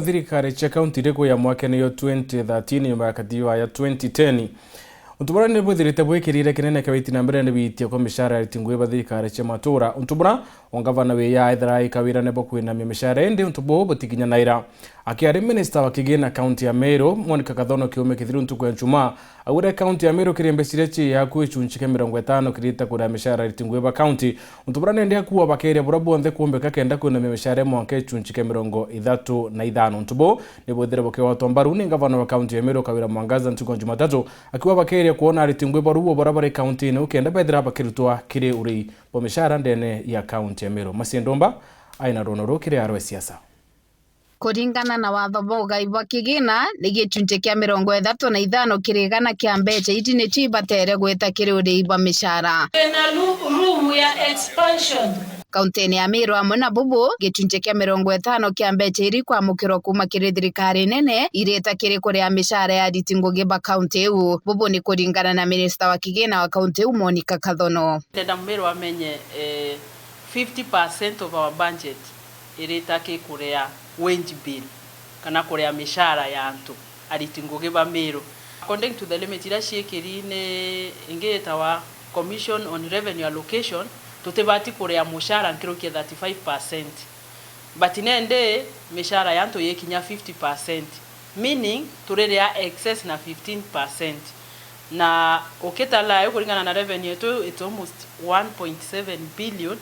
Thirikari cia kaunti riko ya mwaka niyo 2013 nyuma ya katiba ya 2010 untubura ni buthirite bwikirire kinene kawiti na mbere ni bitie ko mishara yatingwe thirikari cia matura untubura ongavana we ya ithara ikawira nebo kwina mishara ende untubo butikinya naira akiari minister wa kigena kaunti ya Meru Monica Kathono kiume kithiru ntuko ya Juma awure kaunti ya Meru kirembesire chi ya kuichunchike 50 kirita kura mishara yatingwe kaunti untubura nende akuwa bakere burabu onthe kuombeka kenda kwina mishara mwanke chunchike 35 untubo ni buthire boke watu mbaru ni gavana wa kaunti ya Meru kawira mwangaza ntuko Jumatatu akiwa bakere kuona aritingwe baruo barabara kaunti ne ukenda bethira bakirutwa kire UREI bomishara ndene ya kaunti ya Meru Masiendomba aina ronoro kire arwe siasa kuringana na watho bogai bwa kigina ni gicunje kia 35 kirigana kia mbeca itine chibatere gweta kire UREI bomishara na room ya expansion kaunti ya Meru amwe na bubu gicunje kia 50 kia mbeca iri kwamukirwo kuma kiri thirikari nene ireta kiri kuria mishara ya ARITI NGUGI ba kaunti eu bubu ni kuringana na minister wa kigina wa kaunti eu Monica Kathono ndenda Meru amenye 50% of our budget ireta ke kuria wage bill kana kuria mishara ya antu ARITI NGUGI ba Meru according to the limit ira ciekiri ne ingeta wa commission on revenue allocation tutebati kuria mushara nkirukie 35% but nende mishara yanto yekinya 50% meaning turerea excess na 15% na oketala yo kulingana na revenue yetu it's almost 1.7 billion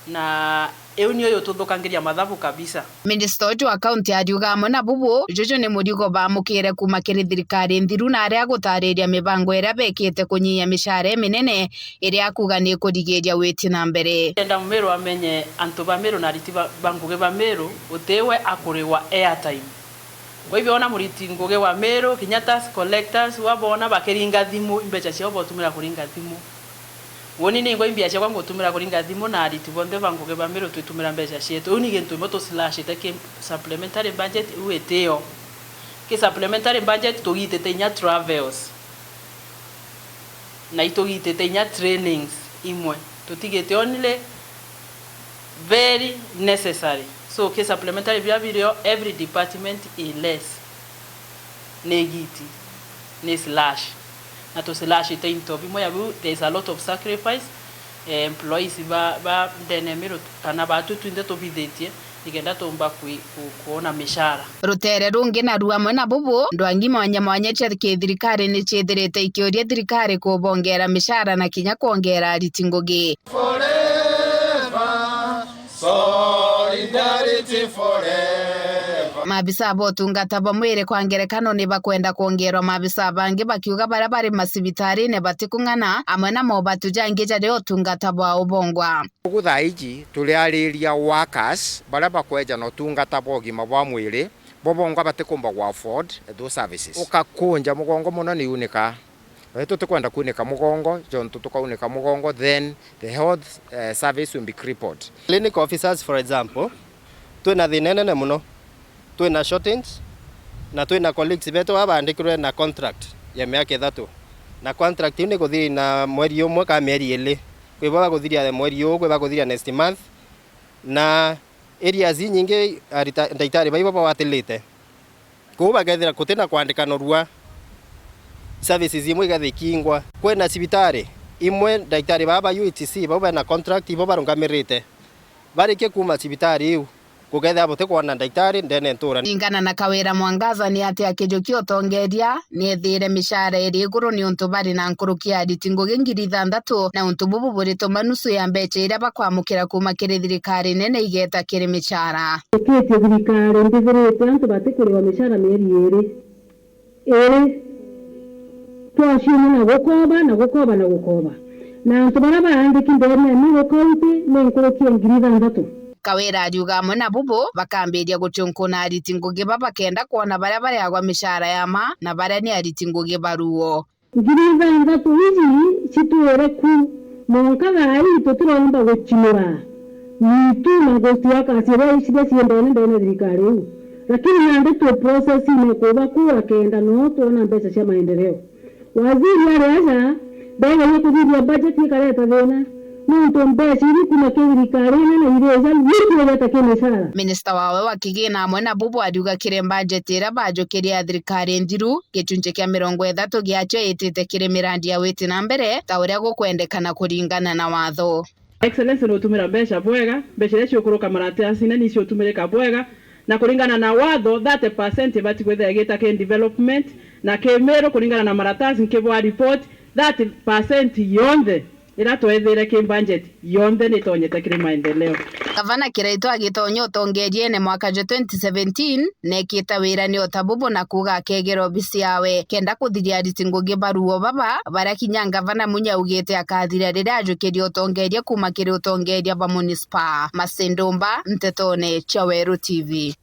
na eunio yo tuthukangiria mathabu kabisa. Minister wa kaunti ariuga amwe bubu jojo ni murigo bamukire kuma kiri thirikari nthiru na aria gutariria mibango iria bekite kunyinya mishara minene iria akuga ni kurigiria witi na mbere. Ndenda Meru amenye antu ba Meru na ARITI NGUGI ba Meru utewe akuriwa airtime. Kwa hivyo ona ARITI NGUGI wa Meru kinyata collectors wabona bakiringa thimu imbecha cio botumira kuringa thimu. Woni ni ngo imbia cia kwangu tumira kuringa thimu na ARITI bonde NGUGI ba Meru tutumira mbeca cietu uni gentu moto slash take supplementary budget ueteo ke supplementary budget tugitete nya travels na itugitete nya trainings imwe tutigete only very necessary so ke supplementary video every department is less negiti ne slash na to slash it into bimoya there is a lot of sacrifice employees ba ndene Meru kana batu twinde to bidetie igenda tomba kuona mishara rutere rungi na ruwa mwe na bubu ndwangi mwanya che thirikari ni chethirite ikioria thirikari kubongera mishara na kinya kuongera ARITI NGUGI forever solidarity forever. Mabisa botungata bamwire kwa ngerekano ni bakwenda kuongerwa mabisa bangi bakiuga barabari masibitari ne batikungana amwe na mobatu jangija leo tungata bwa ubongwa guthaiji tuliariria workers baraba kweja no tungata bogima bwa mwire bobongwa batikumba gwa afford those services ukakunja mugongo muno ni unika wetu tukwenda kunika mugongo jonto tukaunika mugongo then the health service will be crippled. Clinic officers for example twina thinene muno twina shortage na twina colleagues beto abandikirwe na contract ya miaka 3 na contract ni guthiri na mweri umwe ka mieri 2 kwiba guthiria mweri umwe ba guthiria next month na areas nyingi ndaitari baiba bawatilite kuba gethira kutina kwandika norua services imwe gathikingwa kwena cibitari imwe ndaitari baba UTC baba na contract ibo barungamirite barike kuma cibitari iu kugetha bote kuona ndaitari ndene ntura ingana na kawira mwangaza ni ati akijukio tongeria ni ethire mishara iri iguru ni untu bari na nkurukia ARITI NGUGI 6,000 na untu bubu burito manusu ya mbeca iria bakwamukira kuma kiri thirikari nene igeta kiri mishara kiti thirikari ndithirite antu batikuriwa mishara mieri iri twashini na gukoba na antu bara baandiki mbere ni kaunti ni nkurukia 6,000. Kawira ariuga amwe na bubu bakambiria guchunkuna ARITI NGUGI bakenda kuona baria agwa mishara ya ma na baria ni ARITI NGUGI baruo 6,000 hizi situere ku monka gai tutiromba guchimura nitu magotia kasira isire siendene thirikari lakini nande tu process ni kuba kuwa kenda no tuona mbeca cia maendeleo waziri aliacha bega ni kudhiria budget ikareta thina nuntu mbeca iri kuma thirikari-ini na ireja yikuregete kimishara. Minista wawe wa kigina hamwe na bubu ariuga kiri bajeti ira bajukiria thirikari nthiru gicunji kia 30 giacio itite kiri mirandi ya witi na mbere ta uria gukwendekana kuringana na watho. Excellence no tumira mbeca bwega mbeca iria ciukuruka maratathi ni cio tumirika bwega na kuringana na watho 30% bati gwetha gita ke development na kemero kuringana na maratathi nkibwa report 30% yonthe ira twethere ki budget yonthe ni tonyete kiri maendeleo. Gavana Kiraito agitonyo utongerie ne mwaka 2017 nekita wira ni otabubu na kuga akegera obisi yawe kenda kuthiria ARITI NGUGI baruo baba baria kinya gavana munya ugite akathira riria ajukirie utongerie kuma kiri utongeria ba municipal Masendomba Ntetone Chaweru TV.